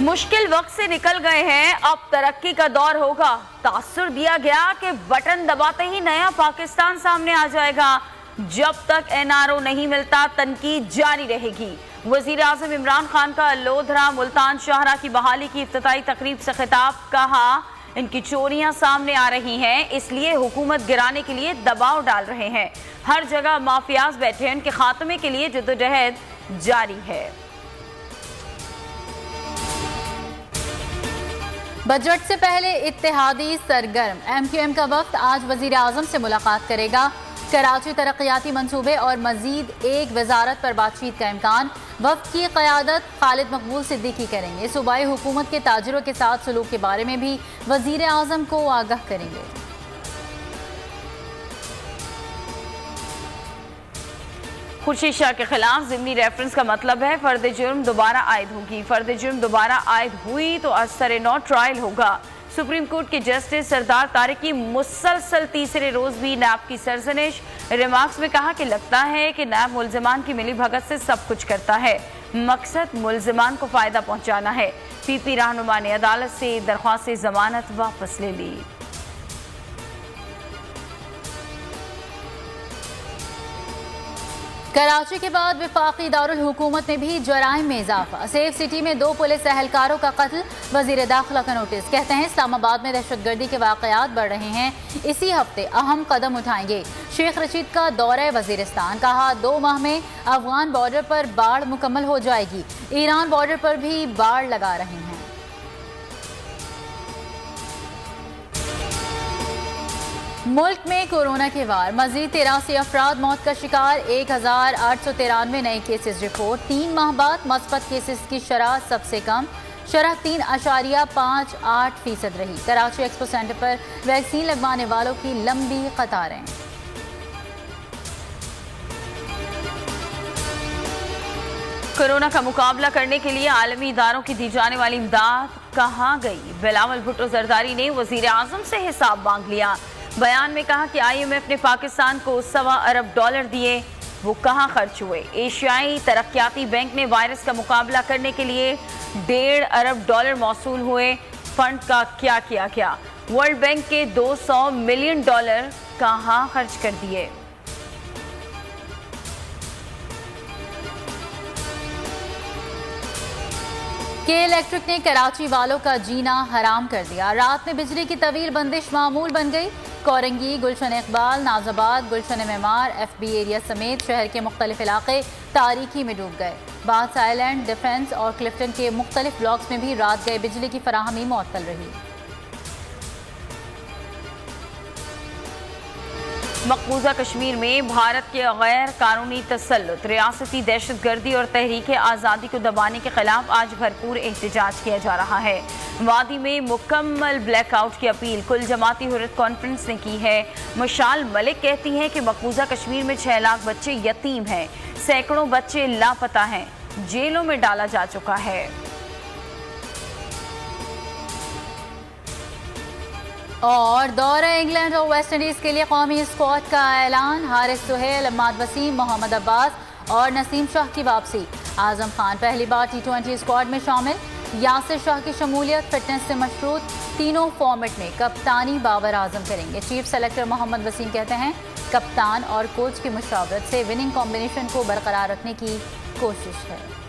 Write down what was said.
मुश्किल वक्त से निकल गए हैं, अब तरक्की का दौर होगा। तासुर दिया गया कि बटन दबाते ही नया पाकिस्तान सामने आ जाएगा। जब तक एनआरओ नहीं मिलता तनकीद जारी रहेगी। वजीर आजम इमरान खान का लोधरा मुल्तान शाहरा की बहाली की इफ्तिताई तकरीब से खिताब। कहा, इनकी चोरियां सामने आ रही हैं, इसलिए हुकूमत गिराने के लिए दबाव डाल रहे हैं। हर जगह माफियाज बैठे हैं, इनके खात्मे के लिए जद्दोजहद जारी है। बजट से पहले इत्तेहादी सरगर्म। MQM का वक्त आज वजीर आजम से मुलाकात करेगा। कराची तरक्याती मंसूबे और मजीद एक वजारत पर बातचीत का इम्कान। वक्त की क़यादत खालिद मकबूल सिद्दीकी करेंगे। सूबाई हुकूमत के ताजरों के साथ सलूक के बारे में भी वजीर आजम को आगाह करेंगे। खुर्शीद शाह के खिलाफ ज़िमनी रेफरेंस का मतलब है फर्द जुर्म दोबारा आयद होगी। फर्द जुर्म दोबारा आयद हुई तो असर नौ ट्रायल होगा। सुप्रीम कोर्ट के जस्टिस सरदार तारिक की मुसलसल तीसरे रोज भी नैब की सरजनिश। रिमार्क्स में कहा कि लगता है कि नैब मुल्जिमान की मिली भगत से सब कुछ करता है, मकसद मुल्जिमान को फायदा पहुंचाना है। PP रहनुमा ने अदालत से दरख्वास्त जमानत वापस ले ली। कराची के बाद विफाकी दारुल हुकूमत में भी जराइम में इजाफा। सेफ सिटी में 2 पुलिस एहलकारों का कत्ल। वजीर दाखिला का नोटिस। कहते हैं इस्लामाबाद में दहशतगर्दी के वाकयात बढ़ रहे हैं, इसी हफ्ते अहम कदम उठाएंगे। शेख रशीद का दौरा वजीरिस्तान। कहा, 2 माह में अफगान बॉर्डर पर बाढ़ मुकम्मल हो जाएगी। ईरान बॉर्डर पर भी बाढ़ लगा रहे हैं। मुल्क में कोरोना के वार। मजीद 83 अफराद मौत का शिकार। 1893 नए केसेस रिपोर्ट। 3 माह बाद मस्बत केसेस की शरह सबसे कम। शरह 3.58% रही। कराची एक्सपो सेंटर पर वैक्सीन लगवाने वालों की लंबी कतारें। कोरोना का मुकाबला करने के लिए आलमी इदारों की दी जाने वाली इमदाद कहाँ गई? बिलावल भुट्टो जरदारी ने वजीर आजम से हिसाब मांग लिया। बयान में कहा कि IMF ने पाकिस्तान को $1.25 अरब दिए, वो कहाँ खर्च हुए? एशियाई तरक्याती बैंक ने वायरस का मुकाबला करने के लिए $1.5 अरब मौसूल हुए, फंड का क्या किया गया? वर्ल्ड बैंक के $200 मिलियन कहाँ खर्च कर दिए? के इलेक्ट्रिक ने कराची वालों का जीना हराम कर दिया। रात में बिजली की तवील बंदिश मामूल बन गई। कोरंगी, गुलशन इकबाल, नाजाबाद, गुलशन मेमार, FB एरिया समेत शहर के मुख्तलिफ इलाके तारीकी में डूब गए। बादशाह आइलैंड, डिफेंस और क्लिफ्टन के मुख्तलिफ ब्लॉक्स में भी रात गए बिजली की फराहमी मुअत्तल रही। मकबूजा कश्मीर में भारत के गैर कानूनी तसल्लुत, रियासती दहशतगर्दी और तहरीक आज़ादी को दबाने के खिलाफ आज भरपूर एहतजाज किया जा रहा है। वादी में मुकम्मल ब्लैकआउट की अपील कुल जमाती हुर्रियत कॉन्फ्रेंस ने की है। मशाल मलिक कहती हैं कि मकबूजा कश्मीर में 6 लाख बच्चे यतीम हैं, सैकड़ों बच्चे लापता हैं, जेलों में डाला जा चुका है। और दौरा इंग्लैंड और वेस्ट इंडीज के लिए कौमी स्क्वाड का ऐलान। हारिस सुहेल, अम्माद वसीम, मोहम्मद अब्बास और नसीम शाह की वापसी। आजम खान पहली बार T20 स्क्वाड में शामिल। यासिर शाह की शमूलियत फिटनेस से मशरूत। तीनों फॉर्मेट में कप्तानी बाबर आजम करेंगे। चीफ सेलेक्टर मोहम्मद वसीम कहते हैं कप्तान और कोच की मुशावरत से विनिंग कॉम्बिनेशन को बरकरार रखने की कोशिश है।